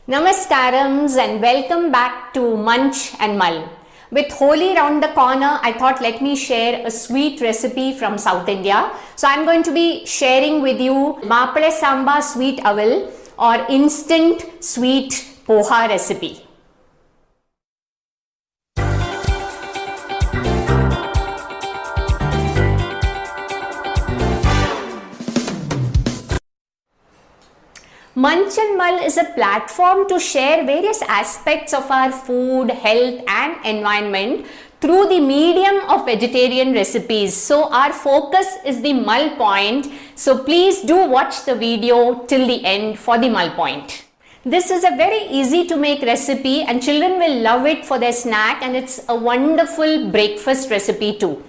Namaskarams and welcome back to Munch and Mull. With Holi round the corner, I thought let me share a sweet recipe from South India. So I'm going to be sharing with you Mapale Samba sweet aval or instant sweet poha recipe. Munch and Mull is a platform to share various aspects of our food, health and environment through the medium of vegetarian recipes. So our focus is the Mull point. So please do watch the video till the end for the Mull point. This is a very easy to make recipe and children will love it for their snack, and it's a wonderful breakfast recipe too.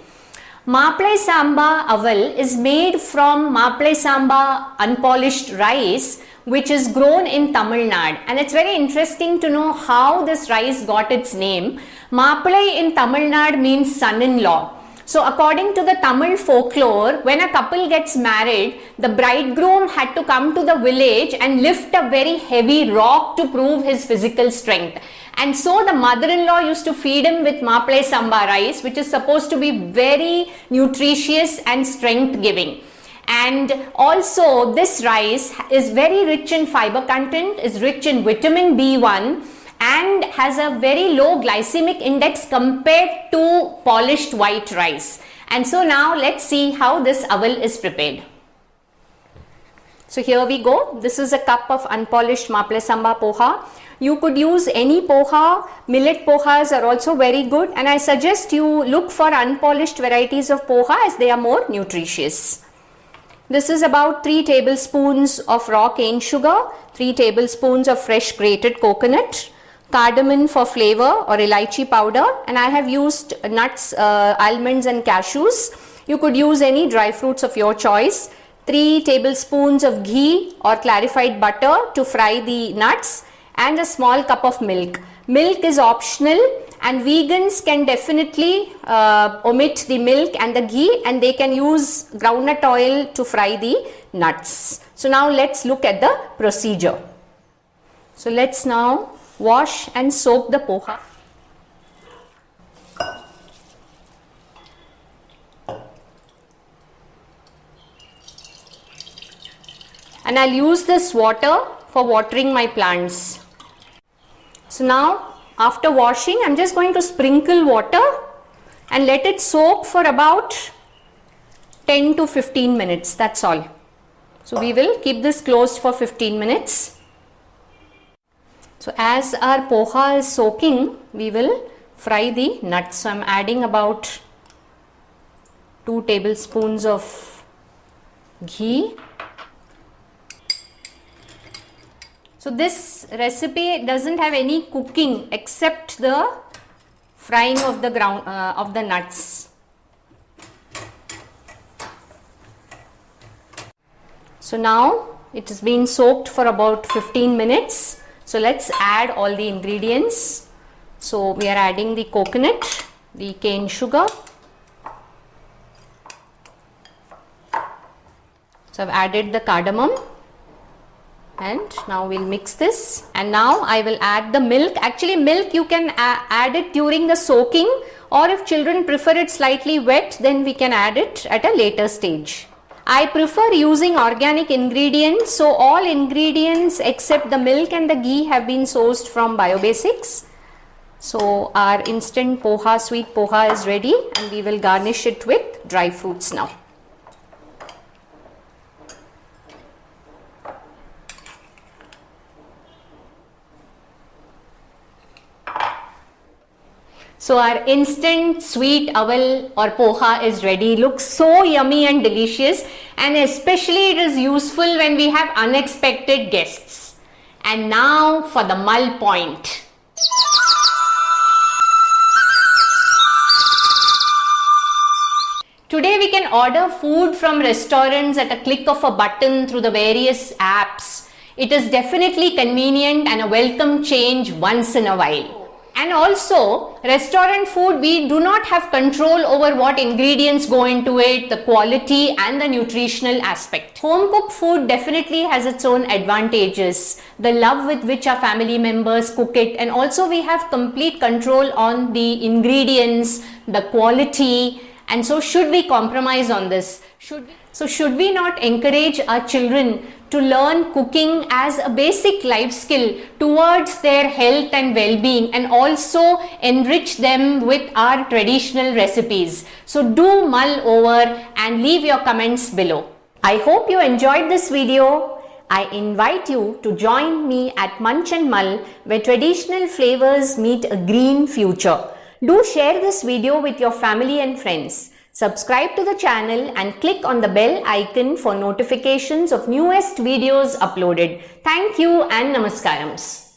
Mapale Samba aval is made from Mapale Samba unpolished rice, which is grown in Tamil Nadu, and it's very interesting to know how this rice got its name. Mapale in Tamil Nadu means son-in-law. So according to the Tamil folklore, when a couple gets married, the bridegroom had to come to the village and lift a very heavy rock to prove his physical strength. And so the mother-in-law used to feed him with Mapale Samba rice, which is supposed to be very nutritious and strength-giving. And also this rice is very rich in fiber content, is rich in vitamin B1 and has a very low glycemic index compared to polished white rice. And so now let's see how this aval is prepared. So here we go. This is a cup of unpolished Mapale Samba poha. You could use any poha. Millet pohas are also very good, and I suggest you look for unpolished varieties of poha as they are more nutritious. This is about 3 tablespoons of raw cane sugar, 3 tablespoons of fresh grated coconut, cardamom for flavor or elaichi powder, and I have used nuts, almonds and cashews. You could use any dry fruits of your choice. 3 tablespoons of ghee or clarified butter to fry the nuts, and a small cup of milk. Milk is optional, and vegans can definitely omit the milk and the ghee, and they can use groundnut oil to fry the nuts. So now let's look at the procedure. So let's now wash and soak the poha. And I'll use this water for watering my plants. So now after washing, I'm just going to sprinkle water and let it soak for about 10 to 15 minutes. That's all. So we will keep this closed for 15 minutes. So as our poha is soaking, we will fry the nuts. So I'm adding about 2 tablespoons of ghee. So this recipe doesn't have any cooking except the frying of the nuts. So now it has been soaked for about 15 minutes. So let's add all the ingredients. So we are adding the coconut, the cane sugar. So I've added the cardamom. And now we'll mix this, and now I will add the milk. Actually milk you can add it during the soaking, or if children prefer it slightly wet, then we can add it at a later stage. I prefer using organic ingredients, so all ingredients except the milk and the ghee have been sourced from BioBasics. So our instant poha, sweet poha is ready, and we will garnish it with dry fruits now. So our instant sweet aval or poha is ready. Looks so yummy and delicious, and especially it is useful when we have unexpected guests. And now for the Mull point. Today we can order food from restaurants at a click of a button through the various apps. It is definitely convenient and a welcome change once in a while. And also, restaurant food, we do not have control over what ingredients go into it, the quality and the nutritional aspect. Home cooked food definitely has its own advantages. The love with which our family members cook it, and also we have complete control on the ingredients, the quality, and so should we compromise on this? Should we not encourage our children to learn cooking as a basic life skill towards their health and well-being, and also enrich them with our traditional recipes? So do mull over and leave your comments below. I hope you enjoyed this video. I invite you to join me at Munch and Mull, where traditional flavors meet a green future. Do share this video with your family and friends. Subscribe to the channel and click on the bell icon for notifications of newest videos uploaded. Thank you and Namaskarams.